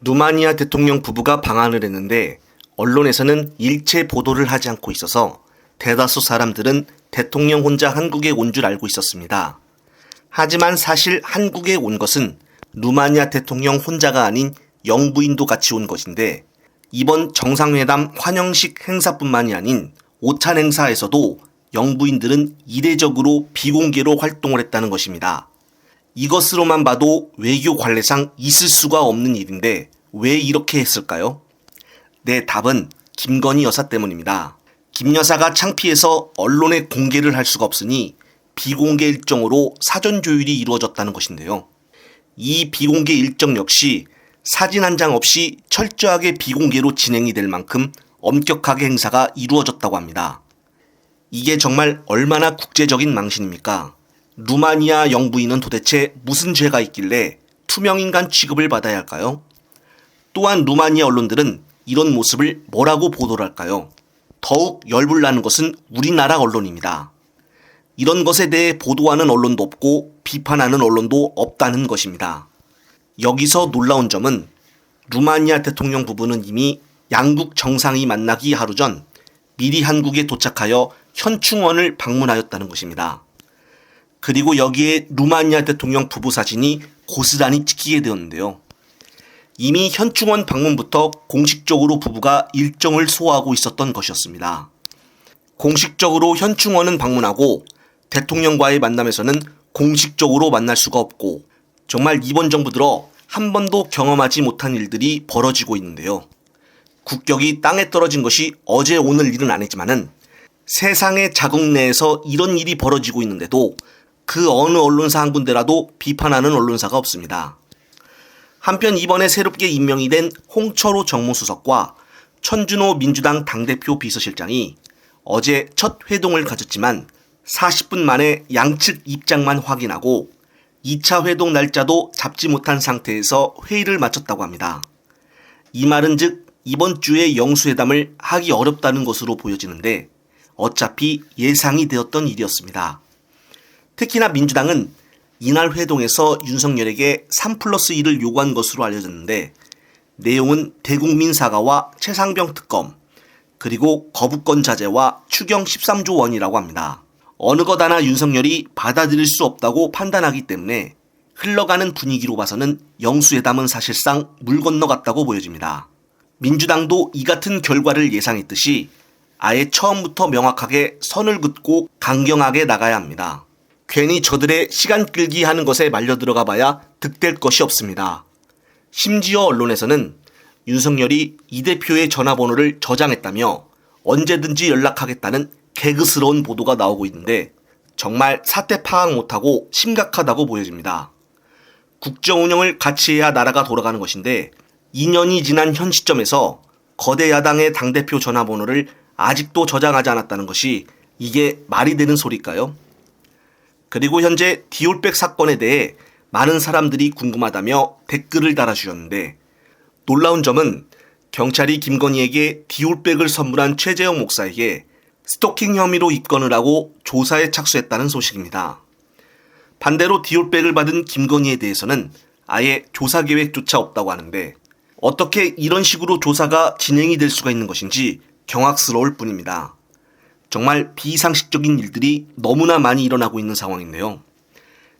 루마니아 대통령 부부가 방한을 했는데 언론에서는 일체 보도를 하지 않고 있어서 대다수 사람들은 대통령 혼자 한국에 온 줄 알고 있었습니다. 하지만 사실 한국에 온 것은 루마니아 대통령 혼자가 아닌 영부인도 같이 온 것인데, 이번 정상회담 환영식 행사뿐만이 아닌 오찬 행사에서도 영부인들은 이례적으로 비공개로 활동을 했다는 것입니다. 이것으로만 봐도 외교 관례상 있을 수가 없는 일인데 왜 이렇게 했을까요? 네, 답은 김건희 여사 때문입니다. 김 여사가 창피해서 언론에 공개를 할 수가 없으니 비공개 일정으로 사전 조율이 이루어졌다는 것인데요. 이 비공개 일정 역시 사진 한 장 없이 철저하게 비공개로 진행이 될 만큼 엄격하게 행사가 이루어졌다고 합니다. 이게 정말 얼마나 국제적인 망신입니까? 루마니아 영부인은 도대체 무슨 죄가 있길래 투명인간 취급을 받아야 할까요? 또한 루마니아 언론들은 이런 모습을 뭐라고 보도를 할까요? 더욱 열불나는 것은 우리나라 언론입니다. 이런 것에 대해 보도하는 언론도 없고 비판하는 언론도 없다는 것입니다. 여기서 놀라운 점은 루마니아 대통령 부부는 이미 양국 정상이 만나기 하루 전 미리 한국에 도착하여 현충원을 방문하였다는 것입니다. 그리고 여기에 루마니아 대통령 부부 사진이 고스란히 찍히게 되었는데요. 이미 현충원 방문부터 공식적으로 부부가 일정을 소화하고 있었던 것이었습니다. 공식적으로 현충원은 방문하고 대통령과의 만남에서는 공식적으로 만날 수가 없고, 정말 이번 정부 들어 한 번도 경험하지 못한 일들이 벌어지고 있는데요. 국격이 땅에 떨어진 것이 어제 오늘 일은 아니지만은 세상의 자국 내에서 이런 일이 벌어지고 있는데도 그 어느 언론사 한 군데라도 비판하는 언론사가 없습니다. 한편 이번에 새롭게 임명이 된 홍철호 정무수석과 천준호 민주당 당대표 비서실장이 어제 첫 회동을 가졌지만 40분 만에 양측 입장만 확인하고 2차 회동 날짜도 잡지 못한 상태에서 회의를 마쳤다고 합니다. 이 말은 즉 이번 주에 영수회담을 하기 어렵다는 것으로 보여지는데 어차피 예상이 되었던 일이었습니다. 특히나 민주당은 이날 회동에서 윤석열에게 3+1을 요구한 것으로 알려졌는데, 내용은 대국민 사과와 최상병 특검, 그리고 거부권 자제와 추경 13조 원이라고 합니다. 어느 것 하나 윤석열이 받아들일 수 없다고 판단하기 때문에 흘러가는 분위기로 봐서는 영수회담은 사실상 물 건너갔다고 보여집니다. 민주당도 이 같은 결과를 예상했듯이 아예 처음부터 명확하게 선을 긋고 강경하게 나가야 합니다. 괜히 저들의 시간 끌기 하는 것에 말려 들어가 봐야 득될 것이 없습니다. 심지어 언론에서는 윤석열이 이 대표의 전화번호를 저장했다며 언제든지 연락하겠다는 개그스러운 보도가 나오고 있는데 정말 사태 파악 못하고 심각하다고 보여집니다. 국정 운영을 같이 해야 나라가 돌아가는 것인데 2년이 지난 현 시점에서 거대 야당의 당대표 전화번호를 아직도 저장하지 않았다는 것이 이게 말이 되는 소리일까요? 그리고 현재 디올백 사건에 대해 많은 사람들이 궁금하다며 댓글을 달아주셨는데, 놀라운 점은 경찰이 김건희에게 디올백을 선물한 최재형 목사에게 스토킹 혐의로 입건을 하고 조사에 착수했다는 소식입니다. 반대로 디올백을 받은 김건희에 대해서는 아예 조사 계획조차 없다고 하는데 어떻게 이런 식으로 조사가 진행이 될 수가 있는 것인지 경악스러울 뿐입니다. 정말 비상식적인 일들이 너무나 많이 일어나고 있는 상황인데요.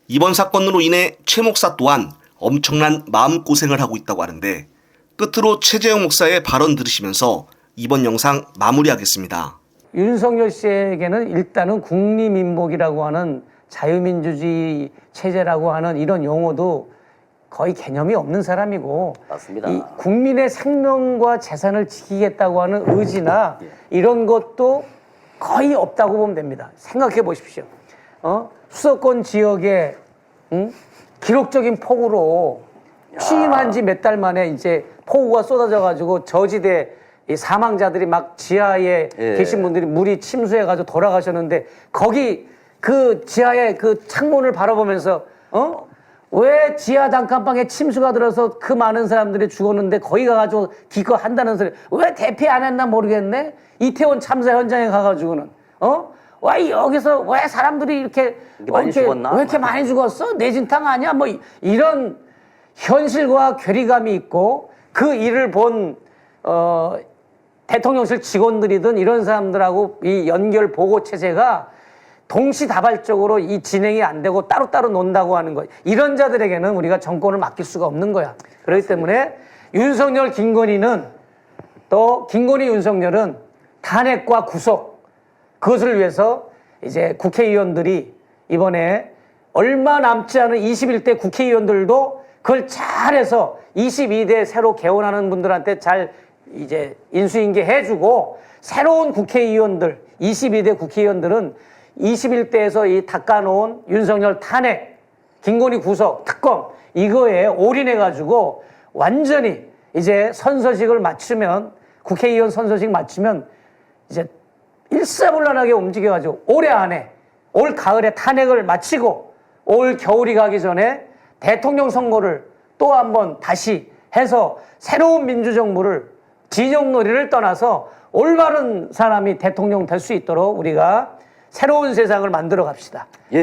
이번 사건으로 인해 최 목사 또한 엄청난 마음고생을 하고 있다고 하는데, 끝으로 최재형 목사의 발언 들으시면서 이번 영상 마무리하겠습니다. 윤석열 씨에게는 일단은 국리민복이라고 하는 자유민주주의 체제라고 하는 이런 용어도 거의 개념이 없는 사람이고, 맞습니다. 이 국민의 생명과 재산을 지키겠다고 하는 의지나 이런 것도 거의 없다고 보면 됩니다. 생각해 보십시오. 수도권 지역에 기록적인 폭우로 취임한 지 몇 달 만에 이제 폭우가 쏟아져가지고 저지대 이 사망자들이 막 지하에 계신 분들이 물이 침수해가지고 돌아가셨는데, 거기 그 지하의 그 창문을 바라보면서 왜 지하 단칸방에 침수가 들어서 그 많은 사람들이 죽었는데 거기 가가지고 기껏 한다는 소리, 왜 대피 안 했나 모르겠네. 이태원 참사 현장에 가가지고는 왜 여기서 왜 사람들이 이렇게 많이 죽었나? 왜 이렇게 많이 죽었어? 내진탕 아니야? 뭐 이런 현실과 괴리감이 있고, 그 일을 본 대통령실 직원들이든 이런 사람들하고 이 연결 보고 체제가 동시다발적으로 이 진행이 안 되고 따로따로 논다고 하는 거, 이런 자들에게는 우리가 정권을 맡길 수가 없는 거야. 그렇기 때문에 윤석열, 김건희는, 또 김건희, 윤석열은 탄핵과 구속, 그것을 위해서 이제 국회의원들이 이번에 얼마 남지 않은 21대 국회의원들도 그걸 잘해서 22대 새로 개원하는 분들한테 잘 이제 인수인계 해주고, 새로운 국회의원들, 22대 국회의원들은 21대에서 이 닦아놓은 윤석열 탄핵, 김건희 구속, 특검, 이거에 올인해가지고 완전히 이제 선서식을 마치면, 국회의원 선서식 마치면 이제 일사불란하게 움직여가지고 올해 안에, 올 가을에 탄핵을 마치고 올 겨울이 가기 전에 대통령 선거를 또 한번 다시 해서 새로운 민주정부를, 진영놀이를 떠나서 올바른 사람이 대통령 될 수 있도록 우리가 새로운 세상을 만들어 갑시다.